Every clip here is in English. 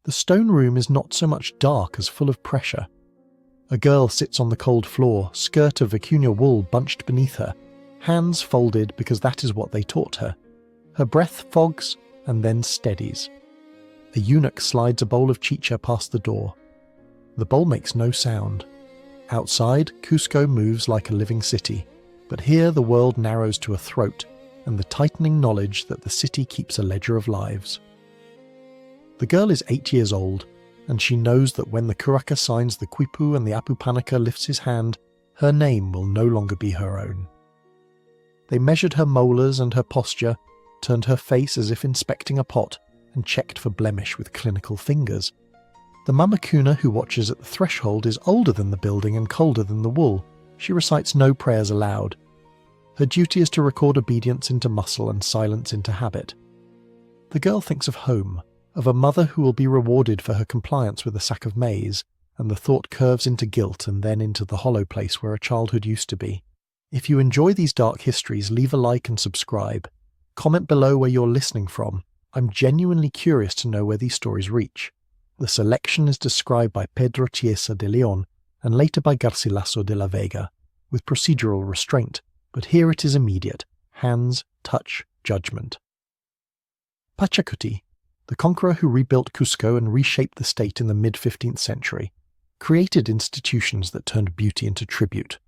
The stone room is not so much dark as full of pressure. A girl sits on the cold floor, skirt of vicuña wool bunched beneath her, hands folded because that is what they taught her. Her breath fogs and then steadies. A eunuch slides a bowl of chicha past the door. The bowl makes no sound. Outside, Cusco moves like a living city, but here the world narrows to a throat and the tightening knowledge that the city keeps a ledger of lives. The girl is 8 years old, and she knows that when the Curaca signs the Quipu and the Apupanaka lifts his hand, her name will no longer be her own. They measured her molars and her posture, turned her face as if inspecting a pot, and checked for blemish with clinical fingers. The Mamakuna who watches at the threshold is older than the building and colder than the wool. She recites no prayers aloud. Her duty is to record obedience into muscle and silence into habit. The girl thinks of home, of a mother who will be rewarded for her compliance with a sack of maize, and the thought curves into guilt and then into the hollow place where a childhood used to be. If you enjoy these dark histories, leave a like and subscribe. Comment below where you're listening from. I'm genuinely curious to know where these stories reach. The selection is described by Pedro Chiesa de Leon and later by Garcilaso de la Vega, with procedural restraint, but here it is immediate: hands, touch, judgment. Pachacuti, the conqueror who rebuilt Cusco and reshaped the state in the mid-15th century, created institutions that turned beauty into tribute.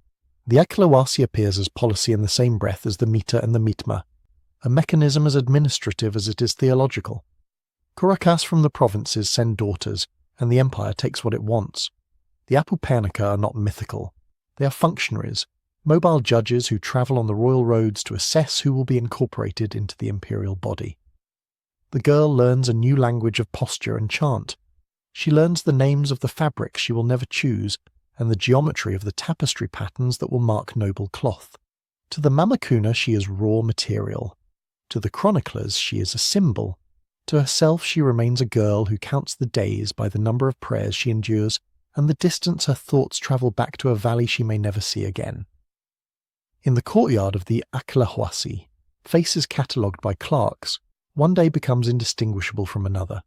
The Aclawasi appears as policy in the same breath as the Mita and the Mitma, a mechanism as administrative as it is theological. Curacas from the provinces send daughters, and the empire takes what it wants. The Apupanaka are not mythical. They are functionaries, mobile judges who travel on the royal roads to assess who will be incorporated into the imperial body. The girl learns a new language of posture and chant. She learns the names of the fabrics she will never choose, and the geometry of the tapestry patterns that will mark noble cloth. To the Mamakuna she is raw material. To the chroniclers she is a symbol. To herself she remains a girl who counts the days by the number of prayers she endures and the distance her thoughts travel back to a valley she may never see again. In the courtyard of the Aclahuasi, faces catalogued by clerks, one day becomes indistinguishable from another.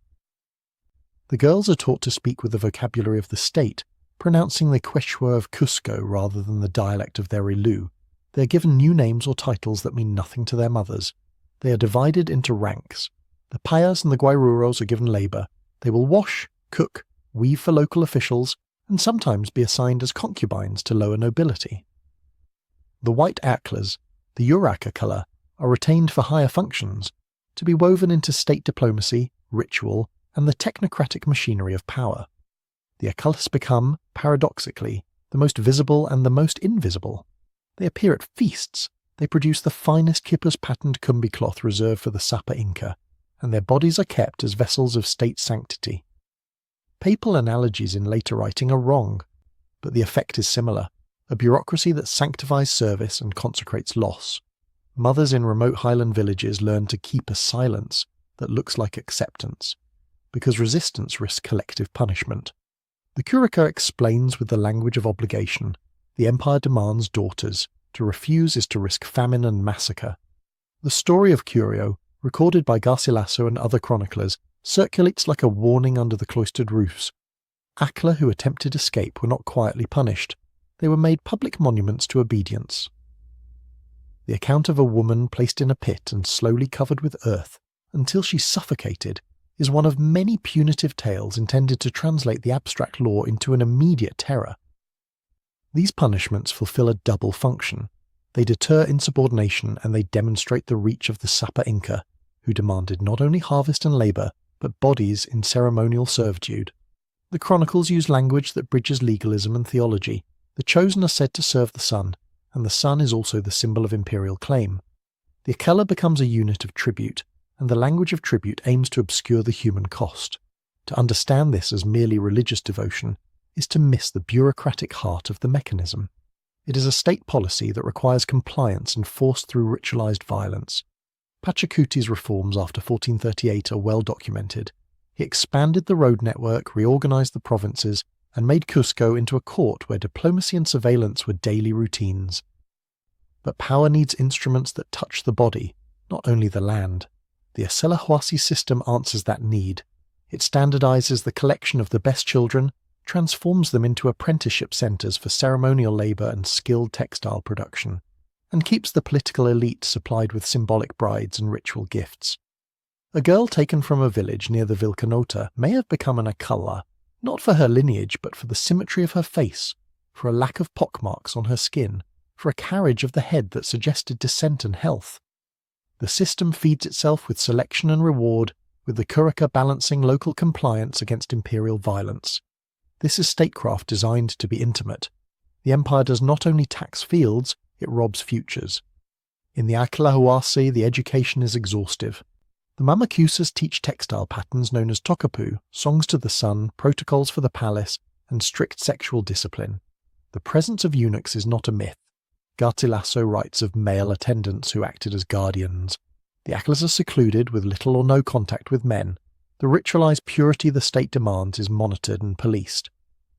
The girls are taught to speak with the vocabulary of the state, pronouncing the Quechua of Cusco rather than the dialect of their Ilu. They are given new names or titles that mean nothing to their mothers. They are divided into ranks. The Payas and the Guairuros are given labour. They will wash, cook, weave for local officials, and sometimes be assigned as concubines to lower nobility. The white Aklas, the Uraka colour, are retained for higher functions, to be woven into state diplomacy, ritual, and the technocratic machinery of power. The Akalas become, paradoxically, the most visible and the most invisible. They appear at feasts. They produce the finest Quipus-patterned Kumbi cloth reserved for the Sapa Inca, and their bodies are kept as vessels of state sanctity. Papal analogies in later writing are wrong, but the effect is similar: a bureaucracy that sanctifies service and consecrates loss. Mothers in remote highland villages learn to keep a silence that looks like acceptance, because resistance risks collective punishment. The Curaca explains with the language of obligation. The empire demands daughters. To refuse is to risk famine and massacre. The story of Curio, recorded by Garcilaso and other chroniclers, circulates like a warning under the cloistered roofs. Akla who attempted escape were not quietly punished. They were made public monuments to obedience. The account of a woman placed in a pit and slowly covered with earth until she suffocated is one of many punitive tales intended to translate the abstract law into an immediate terror. These punishments fulfill a double function. They deter insubordination and they demonstrate the reach of the Sapa Inca, who demanded not only harvest and labour, but bodies in ceremonial servitude. The chronicles use language that bridges legalism and theology. The chosen are said to serve the sun, and the sun is also the symbol of imperial claim. The Akela becomes a unit of tribute, and the language of tribute aims to obscure the human cost. To understand this as merely religious devotion is to miss the bureaucratic heart of the mechanism. It is a state policy that requires compliance and forced through ritualized violence. Pachacuti's reforms after 1438 are well documented. He expanded the road network, reorganized the provinces, and made Cusco into a court where diplomacy and surveillance were daily routines. But power needs instruments that touch the body, not only the land. The Acelahuasi system answers that need. It standardizes the collection of the best children, transforms them into apprenticeship centers for ceremonial labor and skilled textile production, and keeps the political elite supplied with symbolic brides and ritual gifts. A girl taken from a village near the Vilcanota may have become an Akalla, not for her lineage but for the symmetry of her face, for a lack of pockmarks on her skin, for a carriage of the head that suggested descent and health. The system feeds itself with selection and reward, with the Kurika balancing local compliance against imperial violence. This is statecraft designed to be intimate. The empire does not only tax fields, it robs futures. In the Akilahuasi, the education is exhaustive. The Mamakusas teach textile patterns known as tokapu, songs to the sun, protocols for the palace, and strict sexual discipline. The presence of eunuchs is not a myth. Garcilaso writes of male attendants who acted as guardians. The Akilas are secluded, with little or no contact with men. The ritualized purity the state demands is monitored and policed.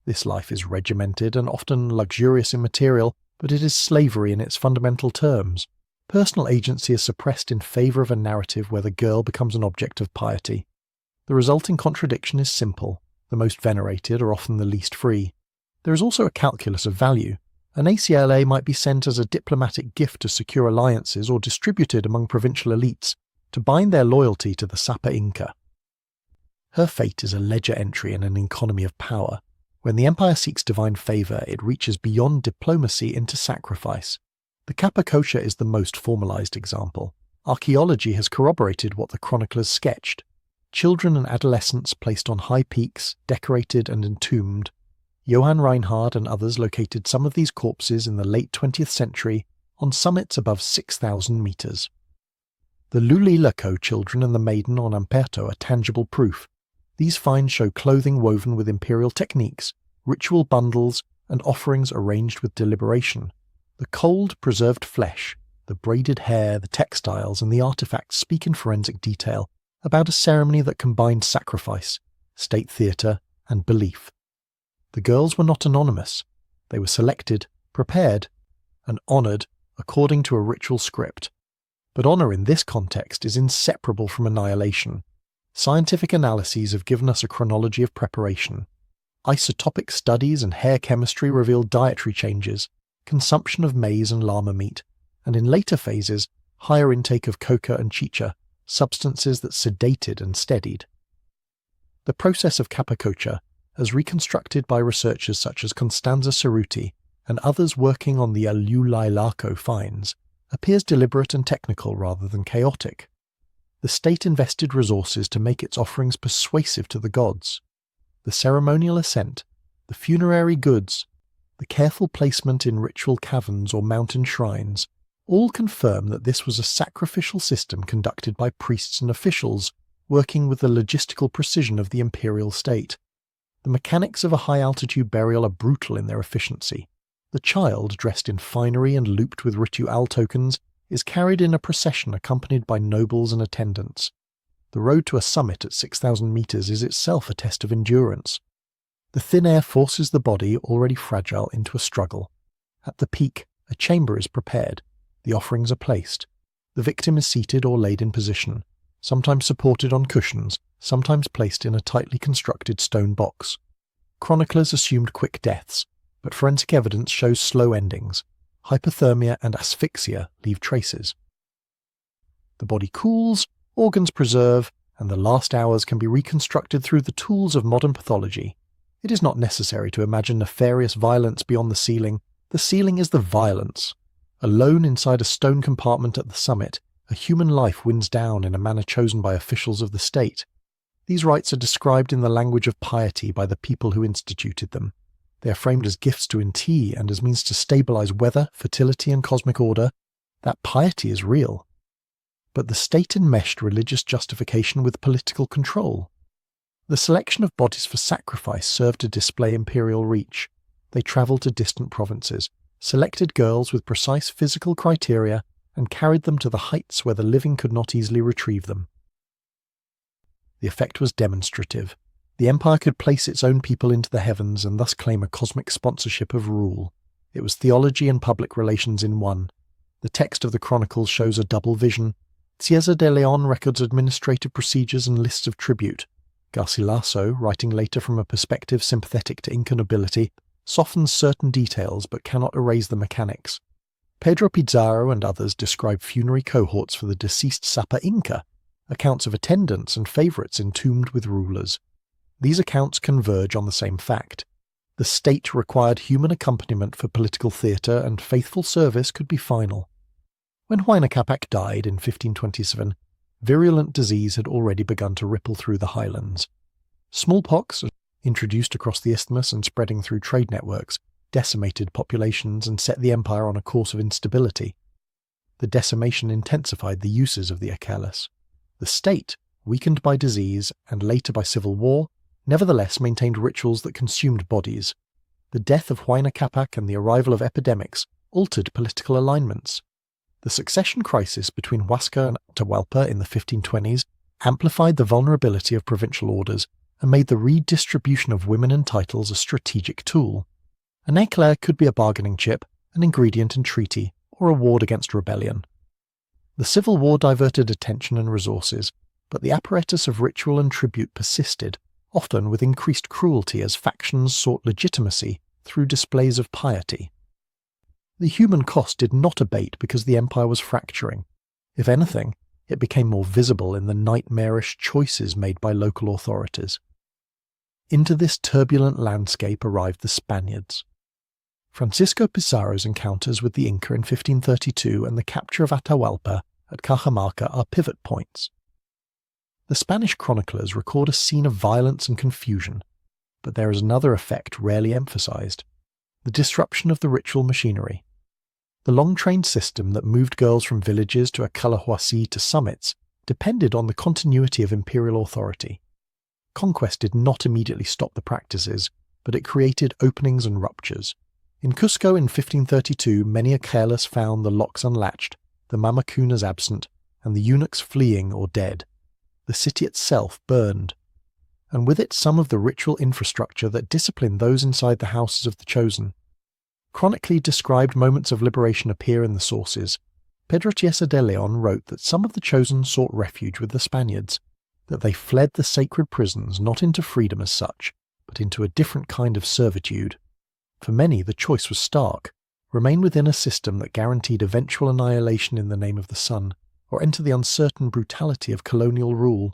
This life is regimented and often luxurious in material, but it is slavery in its fundamental terms. Personal agency is suppressed in favor of a narrative where the girl becomes an object of piety. The resulting contradiction is simple. The most venerated are often the least free. There is also a calculus of value. An ACLA might be sent as a diplomatic gift to secure alliances or distributed among provincial elites to bind their loyalty to the Sapa Inca. Her fate is a ledger entry in an economy of power. When the empire seeks divine favor, it reaches beyond diplomacy into sacrifice. The Capacocha is the most formalized example. Archaeology has corroborated what the chroniclers sketched. Children and adolescents placed on high peaks, decorated and entombed. Johann Reinhard and others located some of these corpses in the late 20th century on summits above 6,000 meters. The Lulilaco children and the maiden on Amperto are tangible proof. These finds show clothing woven with imperial techniques, ritual bundles, and offerings arranged with deliberation. The cold, preserved flesh, the braided hair, the textiles, and the artifacts speak in forensic detail about a ceremony that combined sacrifice, state theatre, and belief. The girls were not anonymous. They were selected, prepared, and honoured according to a ritual script. But honour in this context is inseparable from annihilation. Scientific analyses have given us a chronology of preparation. Isotopic studies and hair chemistry reveal dietary changes, consumption of maize and llama meat, and in later phases, higher intake of coca and chicha, substances that sedated and steadied. The process of Capacocha, as reconstructed by researchers such as Constanza Cerruti and others working on the Alulailaco finds, appears deliberate and technical rather than chaotic. The state invested resources to make its offerings persuasive to the gods. The ceremonial ascent, the funerary goods, the careful placement in ritual caverns or mountain shrines, all confirm that this was a sacrificial system conducted by priests and officials working with the logistical precision of the imperial state. The mechanics of a high-altitude burial are brutal in their efficiency. The child, dressed in finery and looped with ritual tokens, is carried in a procession accompanied by nobles and attendants. The road to a summit at 6,000 meters is itself a test of endurance. The thin air forces the body, already fragile, into a struggle. At the peak, a chamber is prepared. The offerings are placed. The victim is seated or laid in position, sometimes supported on cushions, sometimes placed in a tightly constructed stone box. Chroniclers assumed quick deaths, but forensic evidence shows slow endings. Hypothermia and asphyxia leave traces. The body cools, organs preserve, and the last hours can be reconstructed through the tools of modern pathology. It is not necessary to imagine nefarious violence beyond the ceiling. The ceiling is the violence. Alone inside a stone compartment at the summit, a human life winds down in a manner chosen by officials of the state. These rites are described in the language of piety by the people who instituted them. They are framed as gifts to Inti and as means to stabilize weather, fertility, and cosmic order. That piety is real. But the state enmeshed religious justification with political control. The selection of bodies for sacrifice served to display imperial reach. They travelled to distant provinces, selected girls with precise physical criteria, and carried them to the heights where the living could not easily retrieve them. The effect was demonstrative. The empire could place its own people into the heavens and thus claim a cosmic sponsorship of rule. It was theology and public relations in one. The text of the Chronicles shows a double vision. Cieza de Leon records administrative procedures and lists of tribute. Garcilaso, writing later from a perspective sympathetic to Inca nobility, softens certain details but cannot erase the mechanics. Pedro Pizarro and others describe funerary cohorts for the deceased Sapa Inca, accounts of attendants and favourites entombed with rulers. These accounts converge on the same fact. The state required human accompaniment for political theatre, and faithful service could be final. When Huayna Capac died in 1527, virulent disease had already begun to ripple through the highlands. Smallpox, introduced across the isthmus and spreading through trade networks, decimated populations and set the empire on a course of instability. The decimation intensified the uses of the Achelas. The state, weakened by disease and later by civil war, nevertheless maintained rituals that consumed bodies. The death of Huayna Capac and the arrival of epidemics altered political alignments. The succession crisis between Huasca and Atahualpa in the 1520s amplified the vulnerability of provincial orders and made the redistribution of women and titles a strategic tool. An eclair could be a bargaining chip, an ingredient in treaty, or a ward against rebellion. The civil war diverted attention and resources, but the apparatus of ritual and tribute persisted, often with increased cruelty as factions sought legitimacy through displays of piety. The human cost did not abate because the empire was fracturing. If anything, it became more visible in the nightmarish choices made by local authorities. Into this turbulent landscape arrived the Spaniards. Francisco Pizarro's encounters with the Inca in 1532 and the capture of Atahualpa at Cajamarca are pivot points. The Spanish chroniclers record a scene of violence and confusion, but there is another effect rarely emphasized: the disruption of the ritual machinery. The long-trained system that moved girls from villages to Acalahuasi to summits depended on the continuity of imperial authority. Conquest did not immediately stop the practices, but it created openings and ruptures. In Cusco in 1532, many Achelas found the locks unlatched, the mamacunas absent, and the eunuchs fleeing or dead. The city itself burned, and with it some of the ritual infrastructure that disciplined those inside the houses of the chosen. Chronically described moments of liberation appear in the sources. Pedro Chiesa de Leon wrote that some of the chosen sought refuge with the Spaniards, that they fled the sacred prisons not into freedom as such, but into a different kind of servitude. For many, the choice was stark: remain within a system that guaranteed eventual annihilation in the name of the sun, or enter the uncertain brutality of colonial rule.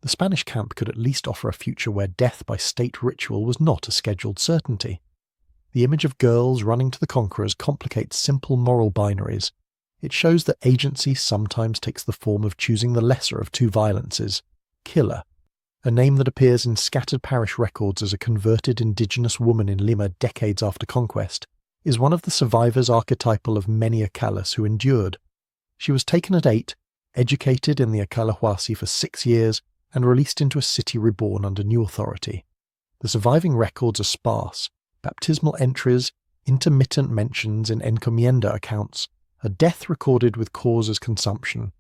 The Spanish camp could at least offer a future where death by state ritual was not a scheduled certainty. The image of girls running to the conquerors complicates simple moral binaries. It shows that agency sometimes takes the form of choosing the lesser of two violences: killer, a name that appears in scattered parish records as a converted indigenous woman in Lima decades after conquest, is one of the survivors archetypal of many Achelas who endured. She was taken at 8, educated in the Acalahuasi for 6 years, and released into a city reborn under new authority. The surviving records are sparse: baptismal entries, intermittent mentions in encomienda accounts, a death recorded with cause as consumption.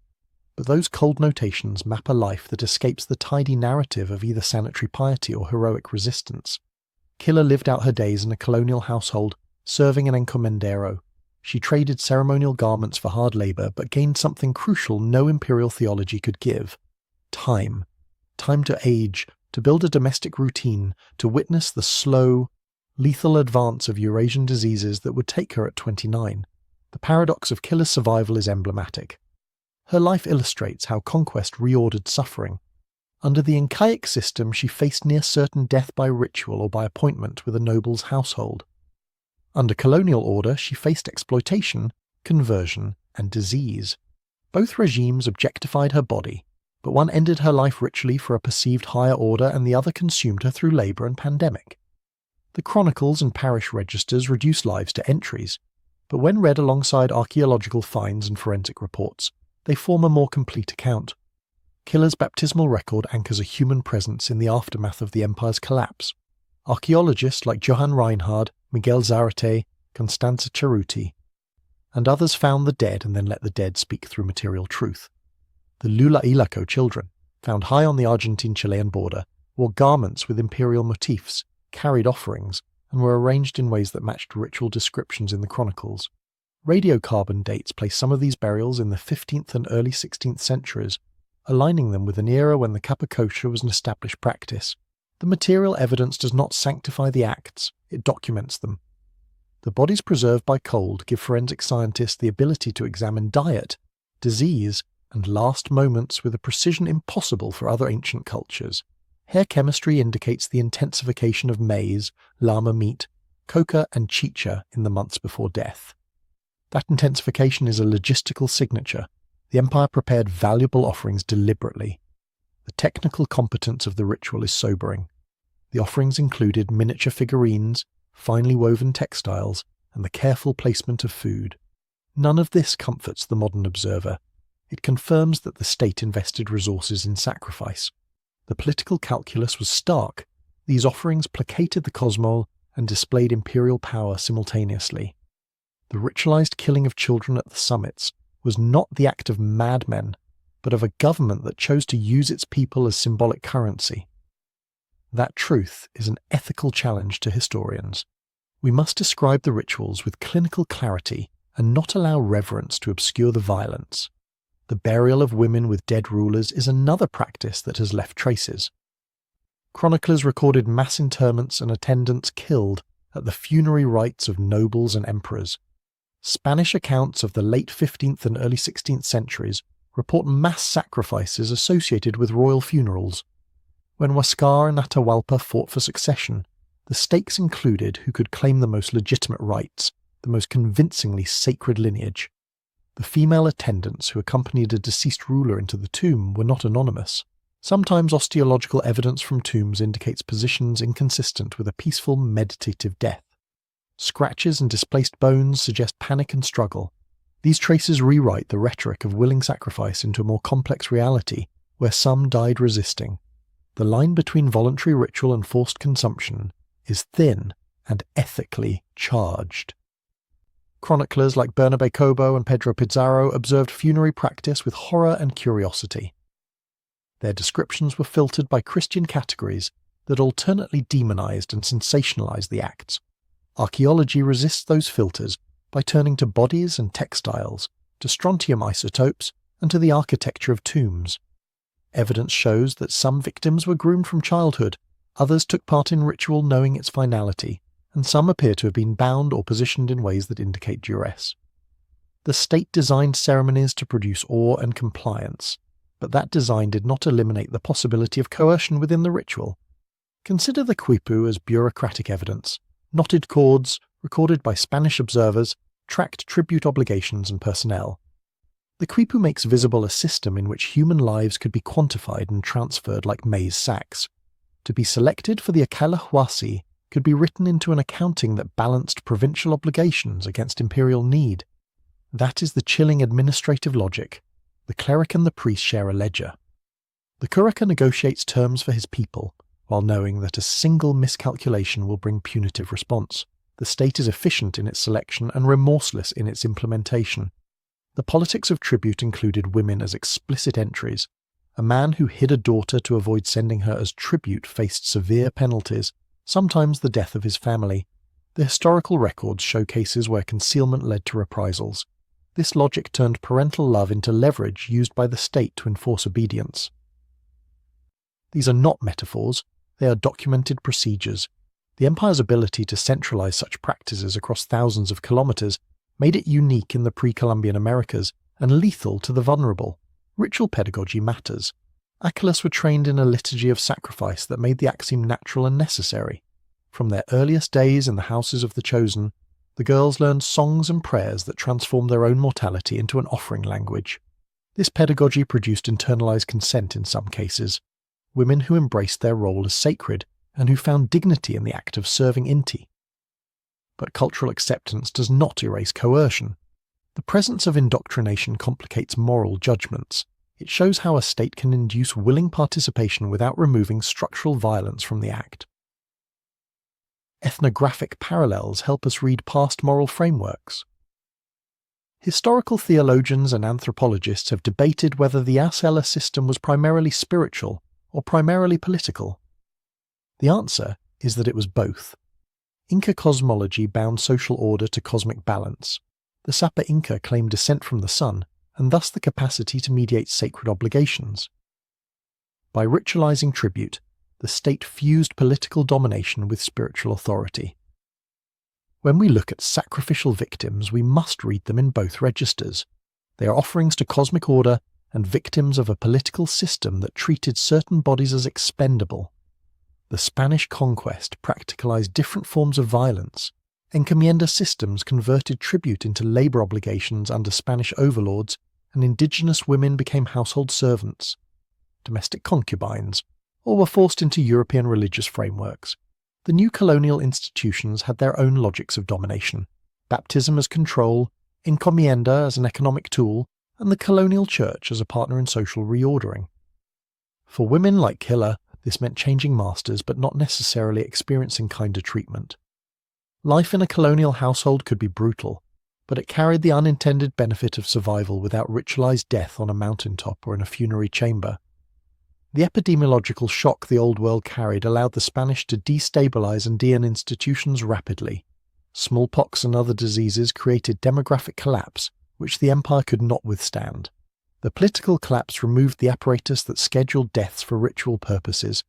But those cold notations map a life that escapes the tidy narrative of either sanitary piety or heroic resistance. Killer lived out her days in a colonial household, serving an encomendero. She traded ceremonial garments for hard labour, but gained something crucial no imperial theology could give: time. Time to age, to build a domestic routine, to witness the slow, lethal advance of Eurasian diseases that would take her at 29. The paradox of Killer's survival is emblematic. Her life illustrates how conquest reordered suffering. Under the Incaic system, she faced near certain death by ritual or by appointment with a noble's household. Under colonial order, she faced exploitation, conversion, and disease. Both regimes objectified her body, but one ended her life ritually for a perceived higher order and the other consumed her through labour and pandemic. The chronicles and parish registers reduce lives to entries, but when read alongside archaeological finds and forensic reports, they form a more complete account. Killer's baptismal record anchors a human presence in the aftermath of the empire's collapse. Archaeologists like Johann Reinhard, Miguel Zarate, Constanza Cerruti, and others found the dead and then let the dead speak through material truth. The Lula Ilaco children, found high on the Argentine-Chilean border, wore garments with imperial motifs, carried offerings, and were arranged in ways that matched ritual descriptions in the chronicles. Radiocarbon dates place some of these burials in the 15th and early 16th centuries, aligning them with an era when the kappa kosher was an established practice. The material evidence does not sanctify the acts, it documents them. The bodies preserved by cold give forensic scientists the ability to examine diet, disease, and last moments with a precision impossible for other ancient cultures. Hair chemistry indicates the intensification of maize, llama meat, coca, and chicha in the months before death. That intensification is a logistical signature. The empire prepared valuable offerings deliberately. The technical competence of the ritual is sobering. The offerings included miniature figurines, finely woven textiles, and the careful placement of food. None of this comforts the modern observer. It confirms that the state invested resources in sacrifice. The political calculus was stark. These offerings placated the cosmol and displayed imperial power simultaneously. The ritualized killing of children at the summits was not the act of madmen, but of a government that chose to use its people as symbolic currency. That truth is an ethical challenge to historians. We must describe the rituals with clinical clarity and not allow reverence to obscure the violence. The burial of women with dead rulers is another practice that has left traces. Chroniclers recorded mass interments and attendants killed at the funerary rites of nobles and emperors. Spanish accounts of the late 15th and early 16th centuries report mass sacrifices associated with royal funerals. When Huáscar and Atahualpa fought for succession, the stakes included who could claim the most legitimate rights, the most convincingly sacred lineage. The female attendants who accompanied a deceased ruler into the tomb were not anonymous. Sometimes osteological evidence from tombs indicates positions inconsistent with a peaceful, meditative death. Scratches and displaced bones suggest panic and struggle. These traces rewrite the rhetoric of willing sacrifice into a more complex reality, where some died resisting. The line between voluntary ritual and forced consumption is thin and ethically charged. Chroniclers like Bernabé Cobo and Pedro Pizarro observed funerary practice with horror and curiosity. Their descriptions were filtered by Christian categories that alternately demonized and sensationalized the acts. Archaeology resists those filters by turning to bodies and textiles, to strontium isotopes, and to the architecture of tombs. Evidence shows that some victims were groomed from childhood, others took part in ritual knowing its finality, and some appear to have been bound or positioned in ways that indicate duress. The state designed ceremonies to produce awe and compliance, but that design did not eliminate the possibility of coercion within the ritual. Consider the quipu as bureaucratic evidence. Knotted cords, recorded by Spanish observers, tracked tribute obligations and personnel. The quipu makes visible a system in which human lives could be quantified and transferred like maize sacks. To be selected for the Acalahuasi could be written into an accounting that balanced provincial obligations against imperial need. That is the chilling administrative logic. The cleric and the priest share a ledger. The curaca negotiates terms for his people, while knowing that a single miscalculation will bring punitive response. The state is efficient in its selection and remorseless in its implementation. The politics of tribute included women as explicit entries. A man who hid a daughter to avoid sending her as tribute faced severe penalties, sometimes the death of his family. The historical records show cases where concealment led to reprisals. This logic turned parental love into leverage used by the state to enforce obedience. These are not metaphors, they are documented procedures. The empire's ability to centralize such practices across thousands of kilometers made it unique in the pre-Columbian Americas and lethal to the vulnerable. Ritual pedagogy matters. Acalas were trained in a liturgy of sacrifice that made the act seem natural and necessary. From their earliest days in the houses of the chosen, the girls learned songs and prayers that transformed their own mortality into an offering language. This pedagogy produced internalized consent in some cases. Women who embraced their role as sacred and who found dignity in the act of serving Inti. But cultural acceptance does not erase coercion. The presence of indoctrination complicates moral judgments. It shows how a state can induce willing participation without removing structural violence from the act. Ethnographic parallels help us read past moral frameworks. Historical theologians and anthropologists have debated whether the Acela system was primarily spiritual or primarily political. The answer is that it was both. Inca cosmology bound social order to cosmic balance. The Sapa Inca claimed descent from the sun, and thus the capacity to mediate sacred obligations. By ritualizing tribute, the state fused political domination with spiritual authority. When we look at sacrificial victims, we must read them in both registers. They are offerings to cosmic order and victims of a political system that treated certain bodies as expendable. The Spanish conquest practicalized different forms of violence. Encomienda systems converted tribute into labor obligations under Spanish overlords, and indigenous women became household servants, domestic concubines, or were forced into European religious frameworks. The new colonial institutions had their own logics of domination: baptism as control, encomienda as an economic tool, and the colonial church as a partner in social reordering. For women like Killer, this meant changing masters but not necessarily experiencing kinder treatment. Life in a colonial household could be brutal, but it carried the unintended benefit of survival without ritualized death on a mountaintop or in a funerary chamber. The epidemiological shock the Old World carried allowed the Spanish to destabilize and de-end institutions rapidly. Smallpox and other diseases created demographic collapse, which the empire could not withstand. The political collapse removed the apparatus that scheduled deaths for ritual purposes,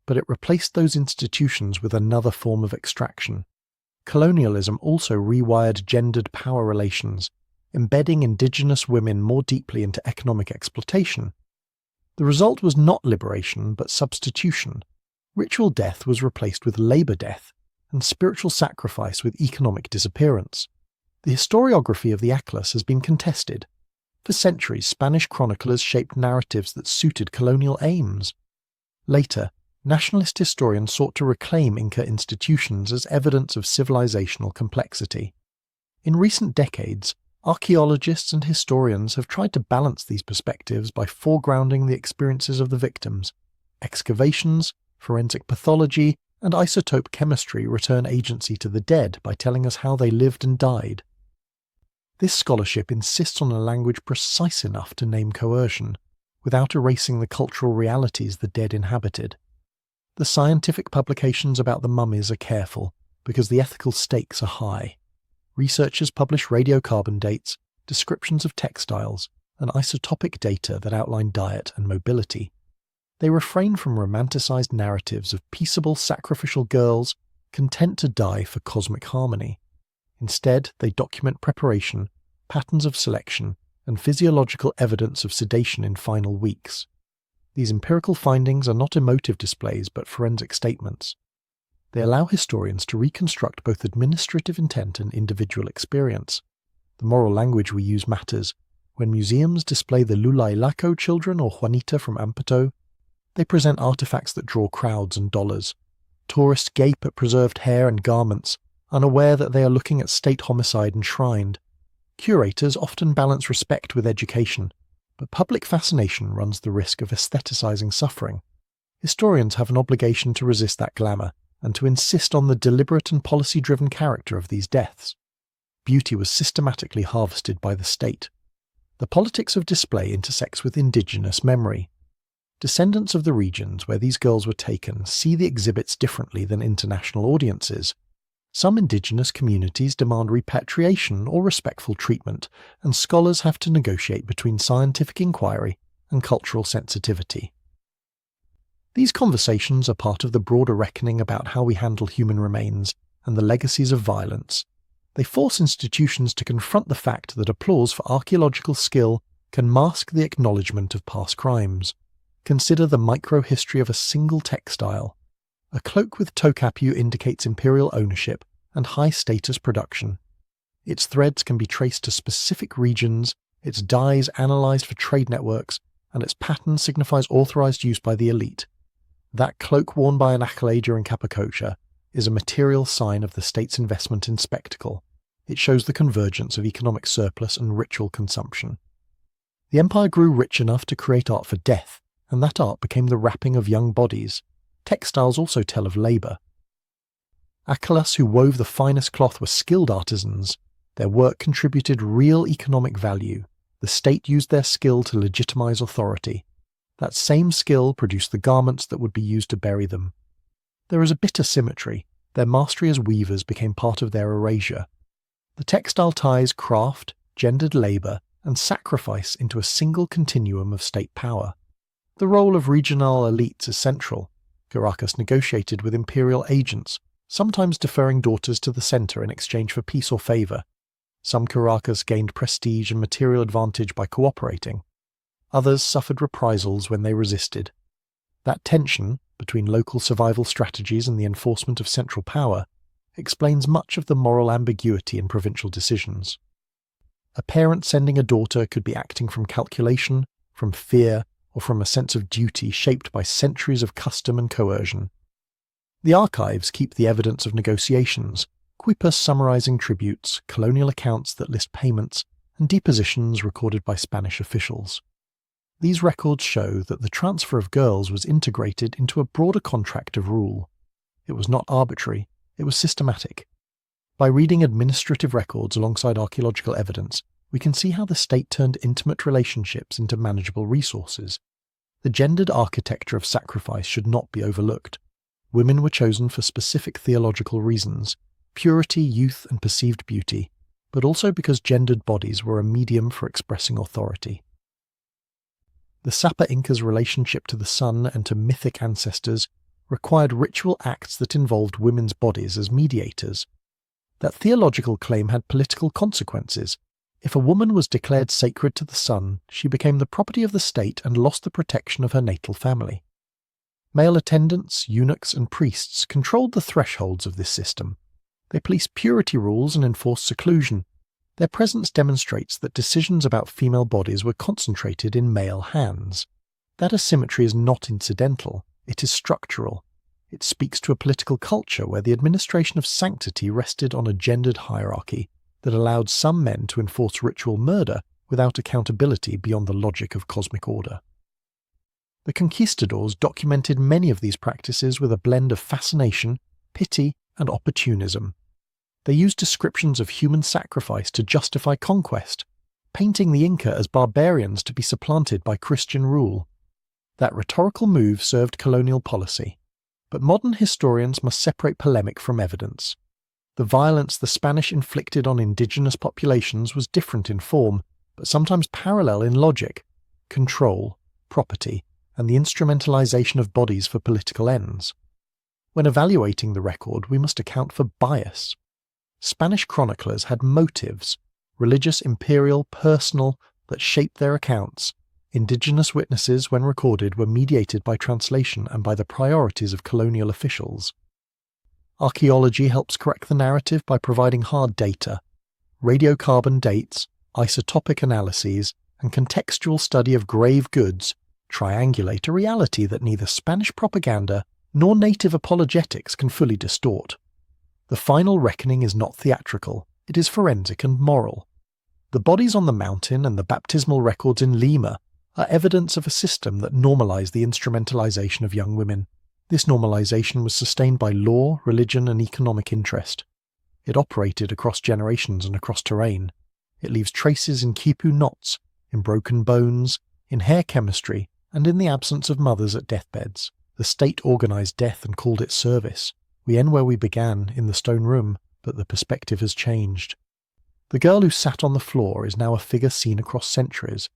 but it replaced those institutions with another form of extraction. Colonialism also rewired gendered power relations, embedding indigenous women more deeply into economic exploitation. The result was not liberation, but substitution. Ritual death was replaced with labor death, and spiritual sacrifice with economic disappearance. The historiography of the Atlas has been contested. For centuries, Spanish chroniclers shaped narratives that suited colonial aims. Later, nationalist historians sought to reclaim Inca institutions as evidence of civilizational complexity. In recent decades, archaeologists and historians have tried to balance these perspectives by foregrounding the experiences of the victims. Excavations, forensic pathology, and isotope chemistry return agency to the dead by telling us how they lived and died. This scholarship insists on a language precise enough to name coercion, without erasing the cultural realities the dead inhabited. The scientific publications about the mummies are careful, because the ethical stakes are high. Researchers publish radiocarbon dates, descriptions of textiles, and isotopic data that outline diet and mobility. They refrain from romanticized narratives of peaceable sacrificial girls content to die for cosmic harmony. Instead, they document preparation, patterns of selection, and physiological evidence of sedation in final weeks. These empirical findings are not emotive displays but forensic statements. They allow historians to reconstruct both administrative intent and individual experience. The moral language we use matters. When museums display the Lulailaco children or Juanita from Ampeto, they present artifacts that draw crowds and dollars. Tourists gape at preserved hair and garments, unaware that they are looking at state homicide enshrined. Curators often balance respect with education, but public fascination runs the risk of aestheticizing suffering. Historians have an obligation to resist that glamour, and to insist on the deliberate and policy-driven character of these deaths. Beauty was systematically harvested by the state. The politics of display intersects with indigenous memory. Descendants of the regions where these girls were taken see the exhibits differently than international audiences. Some indigenous communities demand repatriation or respectful treatment, and scholars have to negotiate between scientific inquiry and cultural sensitivity. These conversations are part of the broader reckoning about how we handle human remains and the legacies of violence. They force institutions to confront the fact that applause for archaeological skill can mask the acknowledgement of past crimes. Consider the micro-history of a single textile. A cloak with tokapu indicates imperial ownership and high-status production. Its threads can be traced to specific regions, its dyes analysed for trade networks, and its pattern signifies authorised use by the elite. That cloak worn by an accolade during Capacocha is a material sign of the state's investment in spectacle. It shows the convergence of economic surplus and ritual consumption. The empire grew rich enough to create art for death, and that art became the wrapping of young bodies. Textiles also tell of labour. Akalas who wove the finest cloth were skilled artisans. Their work contributed real economic value. The state used their skill to legitimize authority. That same skill produced the garments that would be used to bury them. There is a bitter symmetry. Their mastery as weavers became part of their erasure. The textile ties craft, gendered labour, and sacrifice into a single continuum of state power. The role of regional elites is central. Caracas negotiated with imperial agents, sometimes deferring daughters to the centre in exchange for peace or favour. Some Caracas gained prestige and material advantage by cooperating. Others suffered reprisals when they resisted. That tension, between local survival strategies and the enforcement of central power, explains much of the moral ambiguity in provincial decisions. A parent sending a daughter could be acting from calculation, from fear, or from a sense of duty shaped by centuries of custom and coercion. The archives keep the evidence of negotiations, quipus summarizing tributes, colonial accounts that list payments, and depositions recorded by Spanish officials. These records show that the transfer of girls was integrated into a broader contract of rule. It was not arbitrary, it was systematic. By reading administrative records alongside archaeological evidence, we can see how the state turned intimate relationships into manageable resources. The gendered architecture of sacrifice should not be overlooked. Women were chosen for specific theological reasons: purity, youth, and perceived beauty, but also because gendered bodies were a medium for expressing authority. The Sapa Inca's relationship to the sun and to mythic ancestors required ritual acts that involved women's bodies as mediators. That theological claim had political consequences. If a woman was declared sacred to the sun, she became the property of the state and lost the protection of her natal family. Male attendants, eunuchs, and priests controlled the thresholds of this system. They policed purity rules and enforced seclusion. Their presence demonstrates that decisions about female bodies were concentrated in male hands. That asymmetry is not incidental, it is structural. It speaks to a political culture where the administration of sanctity rested on a gendered hierarchy that allowed some men to enforce ritual murder without accountability beyond the logic of cosmic order. The conquistadors documented many of these practices with a blend of fascination, pity, and opportunism. They used descriptions of human sacrifice to justify conquest, painting the Inca as barbarians to be supplanted by Christian rule. That rhetorical move served colonial policy. But modern historians must separate polemic from evidence. The violence the Spanish inflicted on indigenous populations was different in form, but sometimes parallel in logic: control, property, and the instrumentalization of bodies for political ends. When evaluating the record, we must account for bias. Spanish chroniclers had motives, religious, imperial, personal, that shaped their accounts. Indigenous witnesses, when recorded, were mediated by translation and by the priorities of colonial officials. Archaeology helps correct the narrative by providing hard data. Radiocarbon dates, isotopic analyses, and contextual study of grave goods triangulate a reality that neither Spanish propaganda nor native apologetics can fully distort. The final reckoning is not theatrical, it is forensic and moral. The bodies on the mountain and the baptismal records in Lima are evidence of a system that normalized the instrumentalization of young women. This normalization was sustained by law, religion, and economic interest. It operated across generations and across terrain. It leaves traces in quipu knots, in broken bones, in hair chemistry, and in the absence of mothers at deathbeds. The state organized death and called it service. We end where we began, in the stone room, but the perspective has changed. The girl who sat on the floor is now a figure seen across centuries.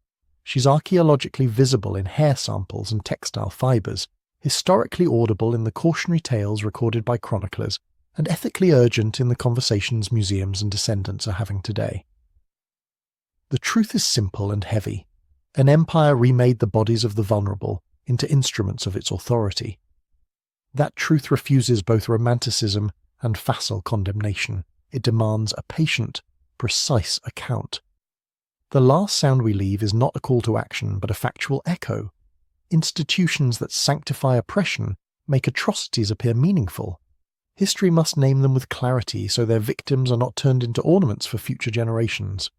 She's archaeologically visible in hair samples and textile fibers, historically audible in the cautionary tales recorded by chroniclers, and ethically urgent in the conversations museums and descendants are having today. The truth is simple and heavy. An empire remade the bodies of the vulnerable into instruments of its authority. That truth refuses both romanticism and facile condemnation. It demands a patient, precise account. The last sound we leave is not a call to action, but a factual echo. Institutions that sanctify oppression make atrocities appear meaningful. History must name them with clarity so their victims are not turned into ornaments for future generations.